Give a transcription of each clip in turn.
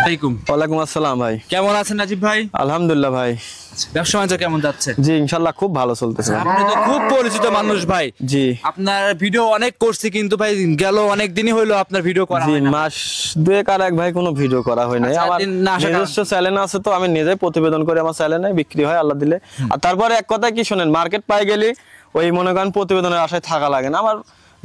আলাইকুম। ওয়ালাইকুম আসসালাম ভাই। কেমন আছেন রাজীব ভাই? আলহামদুলিল্লাহ ভাই। ব্যবসা বাণিজ্য কেমন যাচ্ছে? জি ইনশাআল্লাহ খুব ভালো চলতেছে। আপনি তো খুব পরিচিত মানুষ ভাই। জি আপনার ভিডিও অনেক করছি কিন্তু ভাই গেল অনেক দিনই হইলো আপনার ভিডিও করা হয় না। মাস দুয়েক আর এক ভাই কোনো ভিডিও করা হয় নাই। আমার নিজস্ব চ্যানেল আছে তো আমি নিজেই প্রতিবেদন করে আমার চ্যানেলে বিক্রি হয় আল্লাহ দিলে। আর তারপরে এক কথা কি শুনেন, মার্কেট পাই গেলি ওই মনে করেন প্রতিবেদনের আশায় থাকা লাগে না। আমার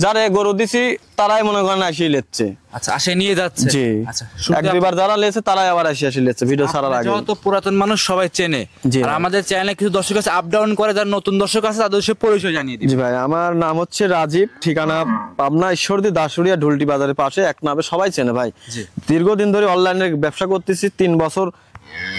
যারা গরু দিছি তারাই মনে করেন আসি লেচ্ছে। আচ্ছা আসে নিয়ে যাচ্ছে। জি আচ্ছা এক দুইবার যারা লেছে তারাই আবার আসি লেচ্ছে ভিডিও ছাড়ার আগে। যত পুরাতন মানুষ সবাই চেনে। আর আমাদের চ্যানেলে কিছু দর্শক আছে আপ ডাউন করে, যারা নতুন দর্শক আছে তাদের সে পরিচয় জানিয়ে দিই। জি ভাই, আমার নাম হচ্ছে রাজীব, ঠিকানা পাবনা ঈশ্বরদী দাসুরিয়া ঢুলটি বাজারের পাশে, এক নামে সবাই চেনে ভাই। দীর্ঘদিন ধরে অনলাইনে ব্যবসা করতেছি, 3 বছর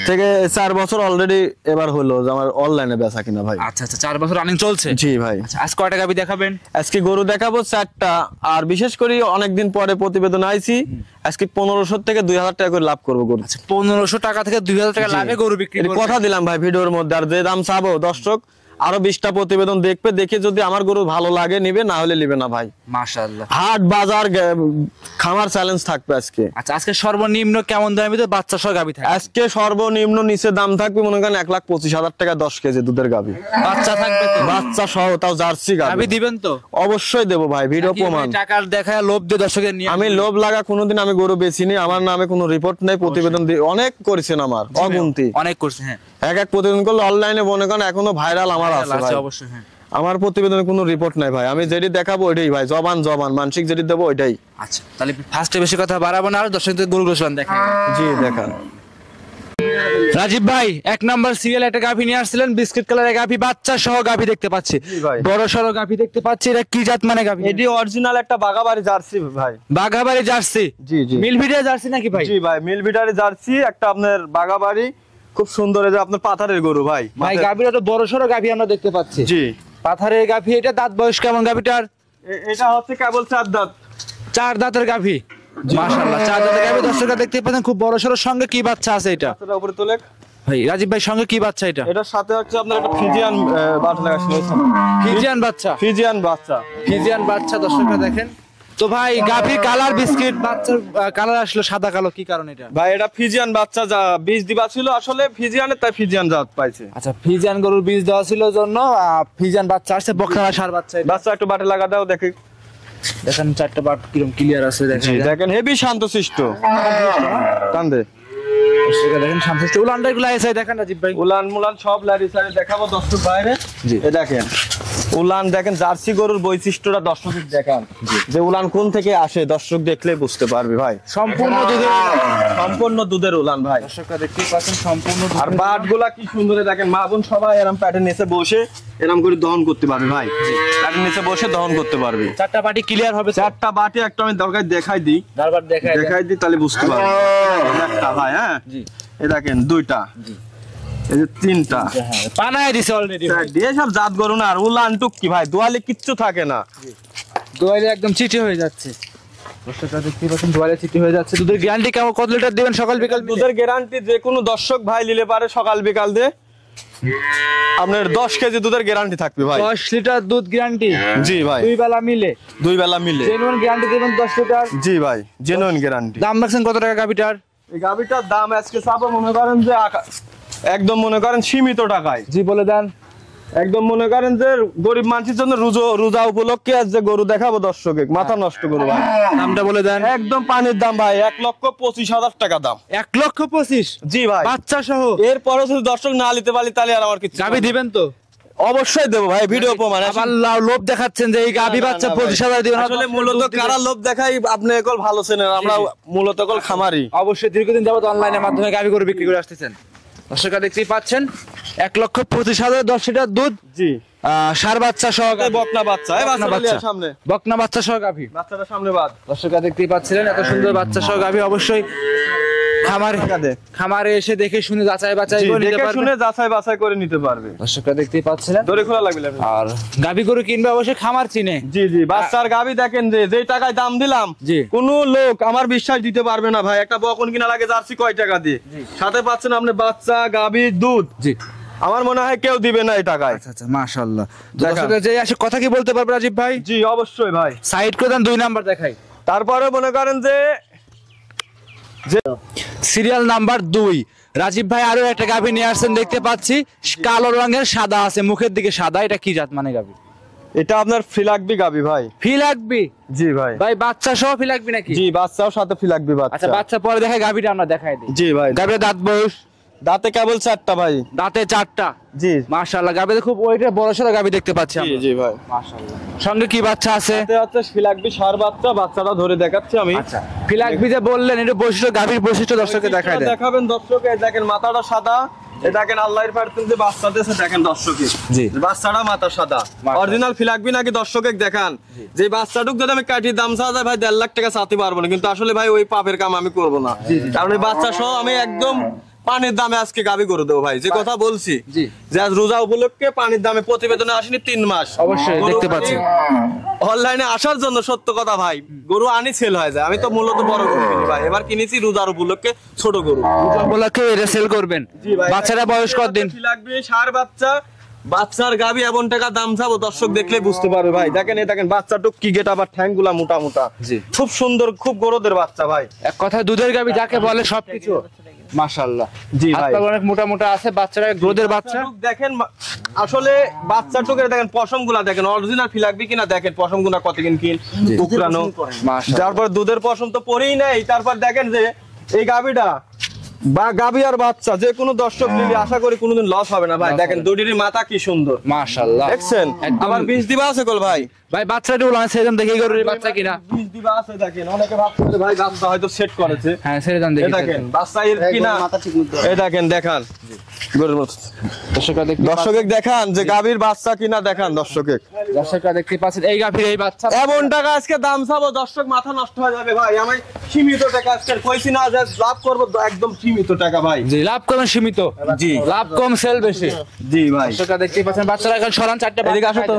থেকে 4 বছর অলরেডি এবার হলো আমার অনলাইনে বেচা কিনা ভাই। আচ্ছা আচ্ছা 4 বছর রানিং চলছে। জি ভাই। আজ কয়টা গাবি দেখাবেন? আজকে গরু দেখাবো 4টা। আর বিশেষ করে অনেকদিন পরে প্রতিবেদন আইছি, আজকে 1500 থেকে 2000 টাকা করে লাভ করবো গরু। আচ্ছা 1500 টাকা থেকে 2000 টাকা লাভে গরু বিক্রি করব। কথা দিলাম ভাই ভিডিওর মধ্যে। আর যে দাম চাবো দর্শক আরো 20টা প্রতিবেদন দেখবে, দেখে যদি আমার গরু ভালো লাগে নিবে, না হলে নিবে না ভাই। মাশাআল্লাহ। হাট বাজার খামার চ্যালেঞ্জ থাকবে আজকে। আচ্ছা আজকে সর্বনিম্ন কেমন দামের ভিতরে বাচ্চা সহ গাবি থাকবে? আজকে সর্বনিম্ন নিচে দাম থাকবে মনে করেন 1,25,000 টাকা 10 কেজি দুধের গাবি। বাচ্চা থাকবে তো? বাচ্চা সহ, তাও জার্সি গাবি। গাবি দিবেন তো? অবশ্যই দেবো ভাই, ভিডিও প্রমাণ। টাকার দেখায় লোভ দিয়ে দর্শকের নিয়ে আমি লোভ লাগা কোনোদিন আমি গরু বেচিনি। আমার নামে কোনো রিপোর্ট নাই, প্রতিবেদন অনেক করেছেন আমার, অগুন্তি অনেক করছে। হ্যাঁ এক প্রতিবেদন করলে অনলাইনে মনে করেন এখনো ভাইরাল আমার আছে ভাই। অবশ্যই হ্যাঁ। আমার প্রতিবেদনে কোনো রিপোর্ট নাই ভাই, আমি যেটি দেখাবো ওইটাই ভাই, জবান মানসিক যেটি দেবো ওইটাই। আচ্ছা তাহলে ফার্স্টে বেশি কথা বাড়াবো না, আর দর্শকদের গরুগুলো শুন দেখেন। জি দেখান। রাজীব ভাই 1 নাম্বার সিরিয়াল একটা গাভী নিয়ে আসছিলেন, বিস্কিট কালারের গাভী, বাচ্চা সহ গাভী দেখতে পাচ্ছি, বড় সরো গাভী দেখতে পাচ্ছি। এটা কি জাত মানে গাভী? এটি অরিজিনাল একটা বাগাবাড়ি জার্সি ভাই। বাগাবাড়ি জার্সি? জি জি। মিলভিডার জার্সি নাকি ভাই? জি ভাই মিলভিডার জার্সি একটা আপনার বাগাবাড়ি, খুব সুন্দর। এই যে আপনার পাথারের গরু ভাই। ভাই গাভীটা তো বড় সরো গাভী আমরা দেখতে পাচ্ছি। জি পাথারের গাভী। এটা দাঁত বয়স কেমন গাভীটার? এটা হচ্ছে কেবল 4 দাঁত। 4 দাঁতের গাভী। মাশাআল্লাহ 4 দাঁতের গাভী দর্শকরা দেখতে পাচ্ছেন, খুব বড় সরো। সঙ্গে কি বাচ্চা আছে এটা? বাচ্চাটা উপরে তোলে ভাই রাজীব ভাই, সঙ্গে কি বাচ্চা এটা? এটার সাথে হচ্ছে আপনার একটা ফিজিয়ান বাচ্চা লাগানো। ফিজিয়ান বাচ্চা? ফিজিয়ান বাচ্চা। ফিজিয়ান বাচ্চা দর্শকরা দেখেন তো ভাই। গাভী কালার বিস্কিট, বাচ্চার কালার আসলো সাদা কালো, কি কারণ এটা? ভাই এটা ফিজিয়ান বাচ্চা, যা বীজ দিবা ছিল আসলে ফিজিয়ানের, তাই ফিজিয়ান জাত পাইছে। আচ্ছা ফিজিয়ান গরুর বীজ দেওয়া ছিল জন্য ফিজিয়ান বাচ্চা আসছে। বকনা সার বাচ্চা। বাচ্চা একটু বাটে লাগা দাও দেখি। দেখেন 4টা বাট কিরকম ক্লিয়ার আছে দেখেন। দেখেন হেভি শান্তশিষ্ট কান্দে। দেখেন শান্তশিষ্ট। উলানটা এগুলো আছে দেখেন রাজীব ভাই। উলান মুলান সব লারি সারি দেখাবো দর্শক বাইরে। জি দেখেন উলান, দেখেন জার্সি গরুর বৈশিষ্ট্যটা দর্শক দেখান, যে উলান কোন থেকে আসে দর্শক দেখলে বুঝতে পারবে ভাই। সম্পূর্ণ দুধের উলান ভাই। দর্শকরা দেখতেই পাচ্ছেন সম্পূর্ণ। আর বাটগুলা কি সুন্দর দেখেন, মা বোন সবাই এরকম প্যাটের নিচে বসে এরকম করে দহন করতে পারবে ভাই। প্যাটের নিচে বসে দহন করতে পারবে। 4টা বাটি ক্লিয়ার হবে? 4টা বাটি একটা আমি দরকার দেখাই দিই, বারবার দেখাই দিই তাহলে বুঝতে পারবে। একটা ভাই হ্যাঁ জি, এই দেখেন 2টা, এই যে 3টা পানায় দিছে অলরেডি। দিয়ে সব জাত গরু না। আর উলান টুক কি ভাই, দোয়ালে কিচ্ছু থাকে না, দোয়ালে একদম চিটি হয়ে যাচ্ছে। দর্শকরা দেখতে পাচ্ছেন দোয়ালে চিটি হয়ে যাচ্ছে। দুধের গ্যারান্টি কেমন, কত লিটার দিবেন সকাল বিকাল? দুধের গ্যারান্টি যে কোনো দর্শক ভাই নিলে পারে সকাল বিকাল দিয়ে আপনার 10 কেজি দুধের গ্যারান্টি থাকবে ভাই। 10 লিটার দুধ গ্যারান্টি? জি ভাই। 2 বেলা মিলে? 2 বেলা মিলে জেনুইন গ্যারান্টি দিবেন 10 লিটার? জি ভাই জেনুইন গ্যারান্টি। দাম রাখছেন কত টাকা গাবিটার? এই গাবিটার দাম আজকে চাপা মনে করেন যে একদম মনে করেন সীমিত টাকায়। জি বলে দেন। একদম মনে করেন যে গরিব মানুষের জন্য রোজা উপলক্ষে আজ যে গরু দেখাবো দর্শকে, মাথা নষ্ট গরু ভাই। দামটা বলে দেন। একদম পানির দাম ভাই, 1,25,000 টাকা দাম। 1,25,000? জি ভাই বাচ্চা সহ। এরপরে যদি দর্শক না নিতে পারি তাহলে আর আমার কিছু। গাবি দিবেন তো? অবশ্যই দেবো ভাই, ভিডিও প্রমাণ। আবার লোভ দেখাচ্ছেন যে এই গাবি বাচ্চা 25,000 দিবেন। আসলে মূলত কারা লোভ দেখাই আপনি একল ভালো চেনেন, আমরা মূলত একল খামারি। অবশ্যই দীর্ঘদিন যাবত অনলাইনের মাধ্যমে গাবি গরু বিক্রি করে আসতেছেন। দর্শকরা দেখতেই পাচ্ছেন 1,25,000 10 লিটার দুধ। জি সার বাচ্চা সহ, বকনা বাচ্চা, সামনে বকনা বাচ্চা সহ গাভী, বাচ্চাটা সামনে বাদ। দর্শকরা দেখতেই পাচ্ছিলেন এত সুন্দর বাচ্চা সহ গাভী। অবশ্যই খামারে এসে দেখে শুনে যাচাই বাছাই করে নিতে পারবে। দর্শকরা দেখতেই পাচ্ছিলেন। দড়ি খোলা লাগবে। আর গাভী গরু কিনবে অবশ্যই খামার চিনে। জি জি বাচ্চার গাভী দেখেন যে টাকায় দাম দিলাম, কোন লোক আমার বিশ্বাস দিতে পারবে না ভাই। একটা বকন কিনা লাগে জার্সি কয় টাকা দিয়ে, সাথে পাচ্ছেন আপনি বাচ্চা গাভী দুধ। জি আমার মনে হয় কেউ দিবে না এই টাকায়। আচ্ছা আচ্ছা মাশাআল্লাহ। দর্শকরা যে আসে কথা কি বলতে পারবে রাজীব ভাই? জি অবশ্যই ভাই। সাইড করে দেন 2 নাম্বার দেখাই। তারপরে মনে করেন যে সিরিয়াল নাম্বার 2 রাজীব ভাই আরো একটা গাভী নিয়ে আসছেন দেখতে পাচ্ছি, কালো রঙের, সাদা আছে, মুখের দিকে সাদা। এটা কি জাত মানে গাভী? এটা আপনার ফিলাকবি গাবি ভাই। ফিলাকবি? জি ভাই। ভাই বাচ্চা সহ ফিলাকবি নাকি? জি, বাচ্চাও সাথে ফিলাকবি বাচ্চা। আচ্ছা, বাচ্চা পরে দেখাই, গাভীটা আমরা দেখাই দিই। জি ভাই। গাভীর দাঁত বয়স? দাঁতে কেবল 4টা ভাই। দাঁতে 4টা? জি মাশাআল্লাহ। গাভীতে খুব ওইটা বড় সড়ো গাভী দেখতে পাচ্ছি জি আমরা। জি ভাই। মাশাআল্লাহ। সঙ্গে কি বাচ্চা আছে? এতে হচ্ছে ফিলাকবি সার বাচ্চা, বাচ্চাটা ধরে দেখাচ্ছি আমি। আচ্ছা, ফিলাকবি যে বললেন, এটা বৈশিষ্ট্য, গাভীর বৈশিষ্ট্য দর্শককে দেখাই দেন। দেখাবেন দর্শকে, দেখেন মাথাটা সাদা, এই দেখেন আল্লাহর পার্সেন্ট যে বাচ্চা দিয়েছে, দেখেন দর্শকে। জি। বাচ্চাটা মাথা সাদা, অরিজিনাল ফিলাকবি নাকি দর্শকে দেখান। যে বাচ্চাটুক যদি আমি কাটি দাম চাওয়া যায় ভাই 1.5 লাখ টাকা চাতে পারবো না, কিন্তু আসলে ভাই ওই পাপের কাম আমি করবো না, কারণ এই বাচ্চা সহ আমি একদম পানির দামে আজকে গাবি করে দেবো ভাই। যে কথা বলছি যে আজ রোজা উপলক্ষে পানির দামে প্রতিবেদনে আসেনি 3 মাস। অবশ্যই দেখতে পাচ্ছি অনলাইনে আসার জন্য, সত্য কথা ভাই, গরু আনি সেল হয়ে যায়। আমি তো মূলত বড় গরু কিনি ভাই, এবার কিনেছি রোজার উপলক্ষে ছোট গরু। উপলক্ষে এটা সেল করবেন? বাচ্চাটা বয়স কতদিন? লাগবে সার বাচ্চা, বাচ্চার গাবি এমন টাকা দাম চাবো দর্শক দেখলে বুঝতে পারবে ভাই। দেখেন এই দেখেন বাচ্চাটুক কি গেট, আবার ঠ্যাংগুলা মোটা মোটা, খুব সুন্দর, খুব গরুদের বাচ্চা ভাই। এক কথায় দুধের গাবি যাকে বলে সবকিছু। মাশাআল্লাহ। জি ভাই, অনেক মোটা মোটা আছে, বাচ্চারা গ্রোথের বাচ্চা। দেখেন আসলে বাচ্চাটুকের দেখেন পশমগুলা দেখেন অরিজিনাল ফিলাকবি কিনা, দেখেন পশমগুলা কত কিন উকরানো। তারপর দুধের পশম তো পরেই নাই। তারপর দেখেন যে এই গাবিটা বা গাবি আর বাচ্চা যে কোনো দর্শক নিলে আশা করি কোনোদিন লস হবে না ভাই। দেখেন দুটির মাথা কি সুন্দর, মাশাআল্লাহ। দেখছেন? আবার বীজ দিবা আছে কল ভাই। ভাই বাচ্চাটা উলান সেজন দেখে গরুর বাচ্চা কিনা বীজ দিবা আছে। দেখেন অনেকে ভাবছে ভাই বাচ্চা হয়তো সেট করেছে। হ্যাঁ, সেজন দেখে দেখেন বাচ্চা এর কিনা, এই দেখেন দেখান গরুর মত। দর্শকে দেখান যে গাবির বাচ্চা কিনা, দেখান দর্শকে। দর্শকরা দেখতে পাচ্ছেন এই গাবির এই বাচ্চা। এমন টাকা আজকে দাম চাবো দর্শক মাথা নষ্ট হয়ে যাবে ভাই। আমি সীমিত টাকা আজকে কইছি না যে লাভ করব, একদম সীমিত টাকা ভাই। জি, লাভ করবেন সীমিত। জি, লাভ কম সেল বেশি। জি ভাই। দর্শকরা দেখতে পাচ্ছেন বাচ্চারা এখন সরান 4টা। এদিকে আসো তো।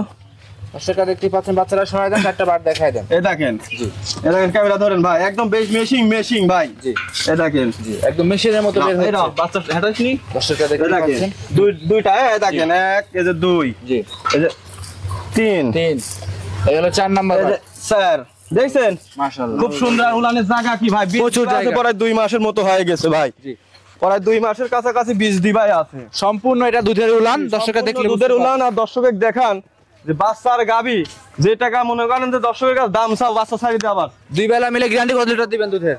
দর্শকরা দেখতে পাচ্ছেন বাচ্চারা সরাই দেন, 4টা বার দেখাই দেন। এই দেখেন। জি, এই দেখেন ক্যামেরা ধরেন ভাই, একদম বেশ মেশিং ভাই। জি, এই দেখেন। জি, একদম মেশিনের মতো বের হচ্ছে। এই নাও বাচ্চা হেটাস নি। দর্শকরা দেখতে পাচ্ছেন দুইটা, এই দেখেন 1, এই যে 2, জি, এই যে 3, এই হলো 4 নাম্বার। স্যার দেখছেন মাশাআল্লাহ, খুব সুন্দর উলানের জায়গা কি ভাই, প্রচুর জায়গা। প্রায় 2 মাসের মতো হয়ে গেছে ভাই। জি, প্রায় 2 মাসের কাছাকাছি বীজ দিবাই আছে। সম্পূর্ণ এটা দুধের উলান। দর্শকরা দেখলে দুধের উলান। আর দর্শক দেখান যে বাচ্চার গাবি যে টাকা মনে করেন যে দর্শকের কাছে দাম চাও, বাচ্চা ছাড়ি দিয়ে আবার 2 বেলা মিলে গ্যারান্টি কত লিটার দিবেন দুধের?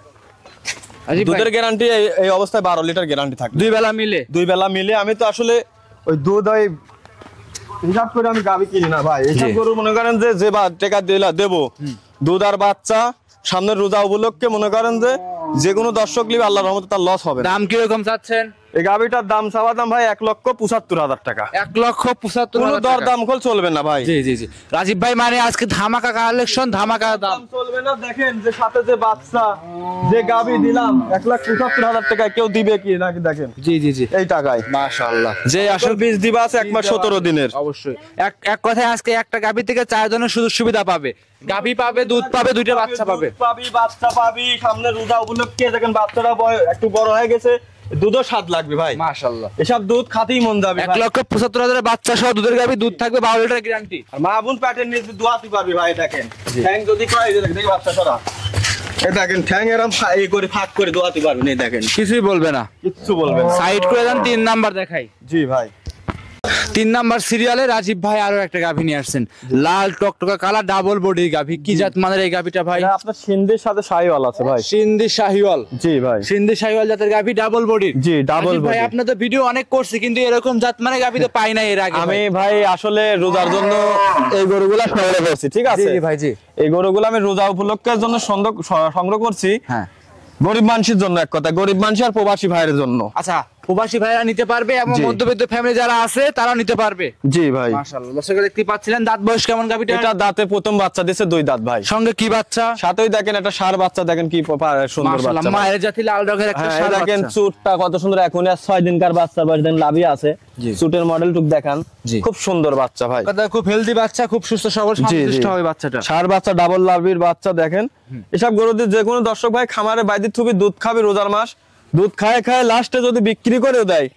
দুধের গ্যারান্টি এই অবস্থায় 12 লিটার গ্যারান্টি থাকে। 2 বেলা মিলে? 2 বেলা মিলে। আমি তো আসলে ওই দুধ ওই হিসাব করে আমি গাবি কিনি না ভাই। হিসাব করে মনে করেন যে টাকা দেবো দুধ আর বাচ্চা সামনের রোজা উপলক্ষে মনে করেন যে কোনো দর্শক নিবে আল্লাহর রহমতে তার লস হবে। দাম কি রকম চাচ্ছেন? এই গাবিটার দাম চাওয়া দাম ভাই 1,75,000 টাকা। 1,75,000 কোনো দর দাম খোল চলবে না ভাই। জি জি জি। রাজীব ভাই মানে আজকে ধামাকা কালেকশন, ধামাকা দাম চলবে না। দেখেন যে সাথে যে বাচ্চা যে গাবি দিলাম 1,75,000 টাকা কেউ দিবে কি নাকি? দেখেন জি জি জি, এই টাকায় মাশাআল্লাহ। যে আসল বীজ দিবা আছে 1 মাস 17 দিনের। অবশ্যই এক কথায় আজকে একটা গাবি থেকে 4 জনের সুযোগ সুবিধা পাবে। গাবি পাবে, দুধ পাবে, 2টা বাচ্চা পাবে। বাচ্চা পাবি সামনে রোজা উপলক্ষে। দেখেন বাচ্চারা একটু বড় হয়ে গেছে, দুধও স্বাদ লাগবে ভাই। মাশাআল্লাহ, এসব দুধ খাতেই মন যাবে। 1,75,000 বাচ্চা সহ দুধের গাবি, দুধ থাকবে 12 লিটার গ্যারান্টি। আর মা বোন প্যাটের নিচে দোয়াতে পারবি ভাই। দেখেন ঠ্যাং যদি কয় দেখি বাচ্চা সরা, এই দেখেন ঠ্যাং এরকম এই করে ফাঁক করে দোয়াতে পারবেন। এই দেখেন কিছুই বলবে না, কিচ্ছু বলবে না। সাইড করে দেন। 3 নাম্বার দেখাই। জি ভাই, 3 নাম্বার সিরিয়ালে রাজীব ভাই আরো একটা গাভী নিয়ে আসছেন, লাল টকটকা কালার ডাবল বডির গাভী। কি জাত মানের এই গাভীটা ভাই? আপনার সিন্ধির সাথে শাহিওয়াল আছে ভাই। সিন্ধি শাহিওয়াল? জি ভাই, সিন্ধি শাহিওয়াল জাতের গাভী, ডাবল বডির। জি, ডাবল বডি। ভাই আপনি তো ভিডিও অনেক করছি, কিন্তু এরকম জাত মানে গাভী তো পাই নাই এর আগে। আমি ভাই আসলে রোজার জন্য এই গরুগুলা সংগ্রহ করছি, ঠিক আছে? জি ভাই, জি। এই গরুগুলো আমি রোজা উপলক্ষের জন্য সংগ্রহ করছি। হ্যাঁ, গরিব মানুষের জন্য, এক কথা গরিব মানুষ আর প্রবাসী ভাইয়ের জন্য। আচ্ছা, প্রবাসী ভাইরা নিতে পারবে এবং মধ্যবিত্ত ফ্যামিলি যারা আছে তারা নিতে পারবে। জি ভাই, মাশাআল্লাহ। দর্শক দেখতে পাচ্ছিলেন দাঁত বয়স কেমন গাভীটা? এটা দাঁতে প্রথম বাচ্চা দিয়েছে 2 দাঁত ভাই। সঙ্গে কি বাচ্চা? সাথেই দেখেন একটা ষাঁড় বাচ্চা, দেখেন কি সুন্দর বাচ্চা। মায়ের জাতি লাল রঙের একটা ষাঁড় বাচ্চা। দেখেন চুটটা কত সুন্দর, এখন 6 দিনকার বাচ্চা বয়স, দেন লাভি আছে। চুটের মডেল টুক দেখান, খুব সুন্দর বাচ্চা ভাই। কথা খুব হেলদি বাচ্চা, খুব সুস্থ সবল শান্তশিষ্ট হবে বাচ্চাটা। ষাঁড় বাচ্চা, ডাবল লাভির বাচ্চা। দেখেন এসব গরুদের যে কোনো দর্শক ভাই খামারে বাইরে থুবি দুধ খাবি রোজার মাস, দুধ খায় লাস্টে যদি বিক্রি করেও দেয়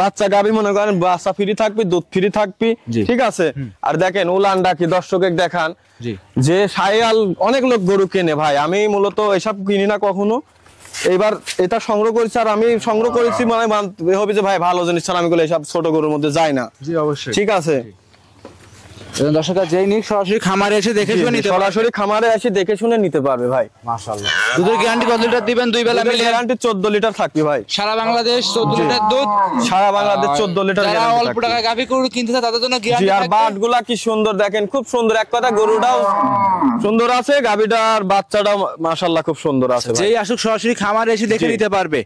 বাচ্চা গাবি মনে করেন বাচ্চা ফ্রি থাকবি, দুধ ফ্রি থাকবি, ঠিক আছে? আর দেখেন উলানটা কি দর্শকে দেখান, যে শাহিওয়াল অনেক লোক গরু কেনে ভাই। আমি মূলত এসব কিনি না কখনো। এইবার এটা সংগ্রহ করেছি, আর আমি সংগ্রহ করেছি মানে হবে যে ভাই ভালো জিনিস ছাড়া আমি এইসব ছোট গরুর মধ্যে যাই না। জি অবশ্যই, ঠিক আছে। দর্শকরা যেই নিক সরাসরি খামারে এসে দেখে শুনে নিতে পারবে, সরাসরি খামারে এসে দেখে শুনে নিতে পারবে ভাই। মাশাআল্লাহ। দুধের গ্যারান্টি কত লিটার দিবেন? দুই বেলা মিলে গ্যারান্টি 14 লিটার থাকবে ভাই। সারা বাংলাদেশ 14 লিটার দুধ, সারা বাংলাদেশ 14 লিটার যারা গ্যারান্টি অল্প টাকায় গাভী গরু কিনতে চায় তাদের জন্য গ্যারান্টি। আর বাটগুলা কি সুন্দর দেখেন, খুব সুন্দর। এক কথা গরুটাও সুন্দর আছে, গাভীটার বাচ্চাটাও মাশাআল্লাহ খুব সুন্দর আছে ভাই। যেই আসুক সরাসরি খামারে এসে দেখে নিতে পারবে।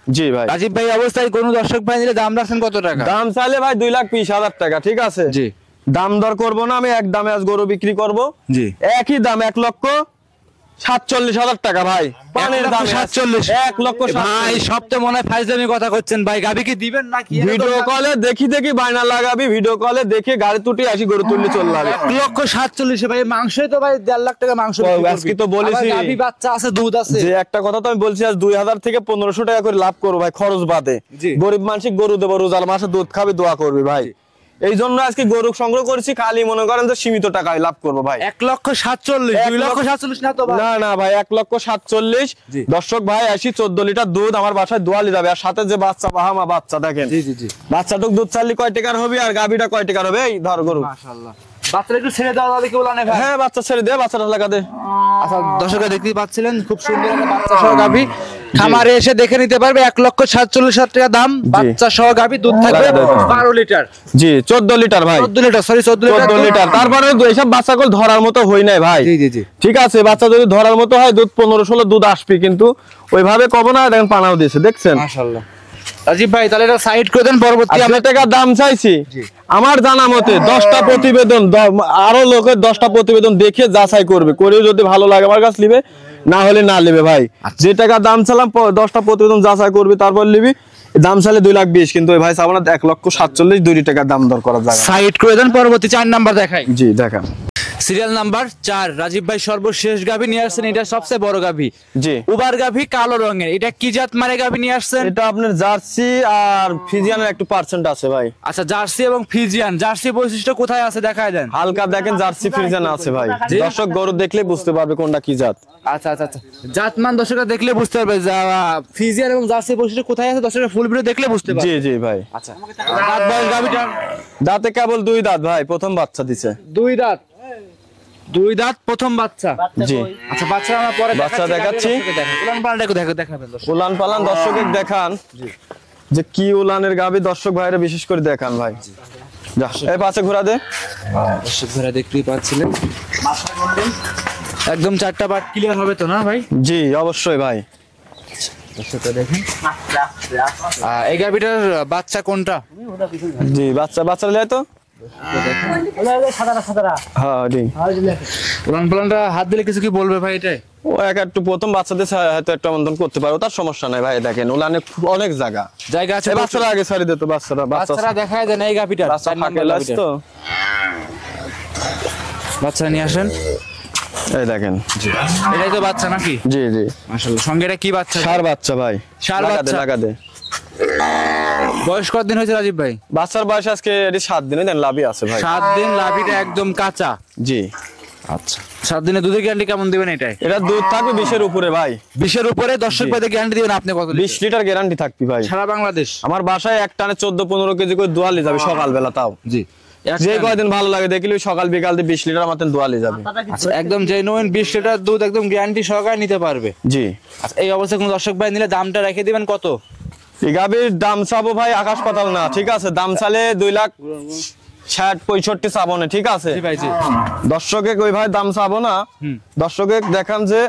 জি ভাই। রাজীব ভাই অবস্থায় কোন দর্শক ভাই নিলে দাম রাখছেন কত টাকা? দাম চাইলে ভাই 2,20,000 টাকা। ঠিক আছে। জি, দাম দর করবো না, আমি এক দামে আজ গরু বিক্রি করবো। জি, একই দাম 1,47,000 টাকা ভাই। পানির দাম 47। 1,47,000 ভাই সব তো মনে হয় ফাইজলামি কথা করছেন ভাই। গাভী কি দিবেন নাকি? ভিডিও কলে দেখি বায়না লাগাবি, ভিডিও কলে দেখে গাড়ি তুটি আসি গরু তুললে চল যাবে। 1,47 ভাই, মাংসই তো ভাই 1.5 লাখ টাকা মাংস। আজকে তো বলেছি গাভী বাচ্চা আছে, দুধ আছে। যে একটা কথা তো আমি বলছি, আজ 2,000 থেকে 1,500 টাকা করে লাভ করবো ভাই খরচ বাদে। গরিব মানুষ গরু দেবো, রোজার মাসে দুধ খাবি, দোয়া করবি ভাই। এই জন্য আজকে গরু সংগ্রহ করেছি, খালি মনে করেন যে সীমিত টাকায় লাভ করবো ভাই। 1,47, 2,47 না তো ভাই? না ভাই, 1,47,000। দর্শক ভাই আসি 14 লিটার দুধ আমার বাসায় দোয়ালি যাবে, আর সাথে যে বাচ্চা বাহামা বাচ্চা দেখেন। জি জি জি। বাচ্চাটুক দুধ চাললি কয় টাকার হবে, আর গাভীটা কয় টাকার হবে? এই ধর গরু। মাশাআল্লাহ। বাচ্চাটা একটু ছেড়ে দাও দাদি, কেউ লানে ভাই। হ্যাঁ বাচ্চা ছেড়ে দে, বাচ্চাটা লাগা দে। আচ্ছা দর্শকরা দেখতেই পাচ্ছিলেন খুব সুন্দর একটা বাচ্চা সহ গাভী। খামারে এসে দেখে নিতে পারবে। 1,47,000 টাকা দাম, বাচ্চা সহ গাভী, দুধ থাকবে 12 লিটার। জি 14 লিটার ভাই। 14 লিটার, সরি 14 লিটার। তারপরে এইসব বাচ্চাগুলো ধরার মতো হই নাই ভাই। জি জি জি। ঠিক আছে, বাচ্চা যদি ধরার মতো হয় দুধ 15-16 দুধ আসবে, কিন্তু ওইভাবে কব না। দেখেন পানাও দিয়েছে, দেখছেন। মাশাআল্লাহ। রাজীব ভাই তাহলে এটা সাইড করে দেন, পরবর্তী আমরা টাকা দাম চাইছি। আমার জানা মতে 10টা প্রতিবেদন, আরো লোকের 10টা প্রতিবেদন দেখে যাচাই করবে, করে যদি ভালো লাগে আমার কাছে নিবে, না হলে না নেবে ভাই। যে টাকা দাম চালাম 10টা প্রতিবেদন যাচাই করবি, তারপর নিবি। দাম চাইলে 2,20,000, কিন্তু ওই ভাই চাবো না 1,47,000, 2 টাকা দাম দর করা যায়। সাইড করে দেন, পরবর্তী 4 নাম্বার দেখাই। জি দেখান। সিরিয়াল নাম্বার 4 রাজীব ভাই সর্বশেষ গাভী নিয়ে আসছেন। এটা সবচেয়ে বড় গাভী। জি। উবার গাভী, কালো রঙের। এটা কি জাত মানে গাভী নিয়ে আসছেন? এটা আপনার জার্সি আর ফিজিয়ানের একটু পার্সেন্ট আছে ভাই। আচ্ছা, জার্সি এবং ফিজিয়ান। জার্সি বৈশিষ্ট্য কোথায় আছে দেখায় দেন। হালকা দেখেন, জার্সি ফিজিয়ান আছে ভাই। দর্শক গরু দেখলে বুঝতে পারবে কোনটা কি জাত। আচ্ছা আচ্ছা আচ্ছা, জাতমান দর্শকরা দেখলে বুঝতে পারবে। ফিজিয়ান এবং জার্সি বৈশিষ্ট্য কোথায় আছে দর্শকরা ফুল ভিডিও দেখলে বুঝতে পারবে। জি জি ভাই। আচ্ছা, দাঁত বয়স গাভীটা? দাঁতে কেবল 2 দাঁত ভাই, প্রথম বাচ্চা দিছে। 2 দাঁত, 2 দাঁত, প্রথম বাচ্চা। জি। আচ্ছা, বাচ্চা আমরা পরে বাচ্চা দেখাচ্ছি। উলান পালানটা দেখাবেন দর্শক। উলান পালান দর্শককে দেখান যে কি উলানের গাভী, দর্শক ভাইরা বিশেষ করে দেখান ভাই। যা এই পাশে ঘোরা দে। দর্শক ভাইরা দেখতেই পাচ্ছিলেন, একদম 4টা পার্ট ক্লিয়ার হবে তো না ভাই? জি অবশ্যই ভাই। দর্শকরা দেখেন এই গাভীটার বাচ্চা কোনটা? জি বাচ্চা যায় তো। হ্যাঁ জি। উলান পালানটা হাত দিলে কিছু কি বলবে ভাই? এটাই ও একটু প্রথম বাচ্চাদের হয়তো একটা আমন্ত্রণ করতে পারো, তার সমস্যা নাই ভাই। দেখেন উলানে অনেক জায়গা আছে। বাচ্চারা আগে ছাড়ি দিত, বাচ্চারা দেখায় দেন এই গাভীটা। বাচ্চা ফাঁকে লাস তো। বাচ্চা নিয়ে আসেন, এই দেখেন। জি এটাই তো বাচ্চা নাকি? জি জি মাশাআল্লাহ। সঙ্গে এটা কি বাচ্চা? ষাঁড় বাচ্চা ভাই। ষাঁড় বাচ্চা। লাগা দে। বয়স কতদিন হয়েছে রাজীব ভাই? বাচ্চার বয়স আজকে 7 দিন। দেন লাভই আছে ভাই। 7 দিন, লাভিটা একদম কাঁচা। জি। আচ্ছা, 7 দিনে দুধের গ্যারান্টি কেমন দিবেন এটাই? এটা দুধ থাকবে 20-এর উপরে ভাই। 20-এর উপরে। দর্শক ভাইদের গ্যারান্টি দিবেন আপনি কত? 20 লিটার গ্যারান্টি থাকবে ভাই। সারা বাংলাদেশ আমার বাসায় এক টানে 14-15 কেজি করে দোয়ালি যাবে সকালবেলা, তাও জি। যে কয়দিন ভালো লাগে দেখলি সকাল বিকাল দিয়ে 20 লিটার মতন দোয়ালি যাবে। আচ্ছা, একদম জেনুইন 20 লিটার দুধ, একদম গ্যারান্টি সহকারে নিতে পারবে। জি। আচ্ছা, এই অবস্থায় কোন দর্শক ভাই নিলে দামটা রেখে দিবেন কত? এই গাভীর দাম চাবো ভাই আকাশ পাতাল না। ঠিক আছে, দাম চালে 2,60,65 চাবো না। ঠিক আছে জি ভাই। জি। দর্শকে ওই ভাই দাম চাবো না। দর্শকে দেখান যে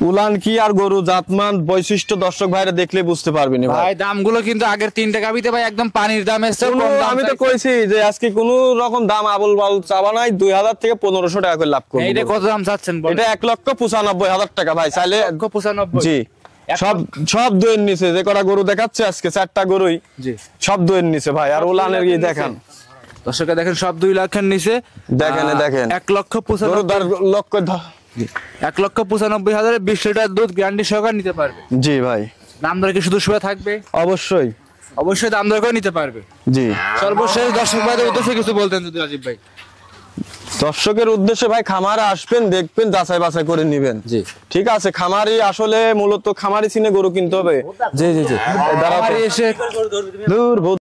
উলান কি আর গরু জাতমান বৈশিষ্ট্য দর্শক ভাইরা দেখলে বুঝতে পারবেন ভাই। দামগুলো কিন্তু আগের 3টা গাভীতে ভাই একদম পানির দাম এসছে। আমি তো কইছি যে আজকে কোনো রকম দাম আবল বাল চাবা নাই। 2,000 থেকে 1,500 টাকা করে লাভ করব। এইটা কত দাম চাচ্ছেন বলেন? এটা 1,95,000 টাকা ভাই। চাইলে 1,95,000। জি। সব দুয়ের নিচে যে কটা গরু দেখাচ্ছে আজকে 4টা গরুই জি সব দুয়ের নিচে ভাই। আর উলানের গিয়ে দেখান দর্শকরা দেখেন, সব 2 লাখের নিচে। দেখেন 1,95,000 20 লিটার দুধ গ্যারান্টি সহকারে নিতে পারবে। জি ভাই। দাম দর কি শুধু শুয়ে থাকবে? অবশ্যই দাম দর করে নিতে পারবে। জি। সর্বশেষ দর্শক ভাইদের উদ্দেশ্যে কিছু বলতেন যদি রাজীব ভাই। দর্শকের উদ্দেশ্যে ভাই খামারে আসবেন, দেখবেন, যাচাই বাছাই করে নিবেন। জি ঠিক আছে, খামারি আসলে মূলত খামারি চিনে গরু কিনতে হবে। জি জি জি, এসে দূর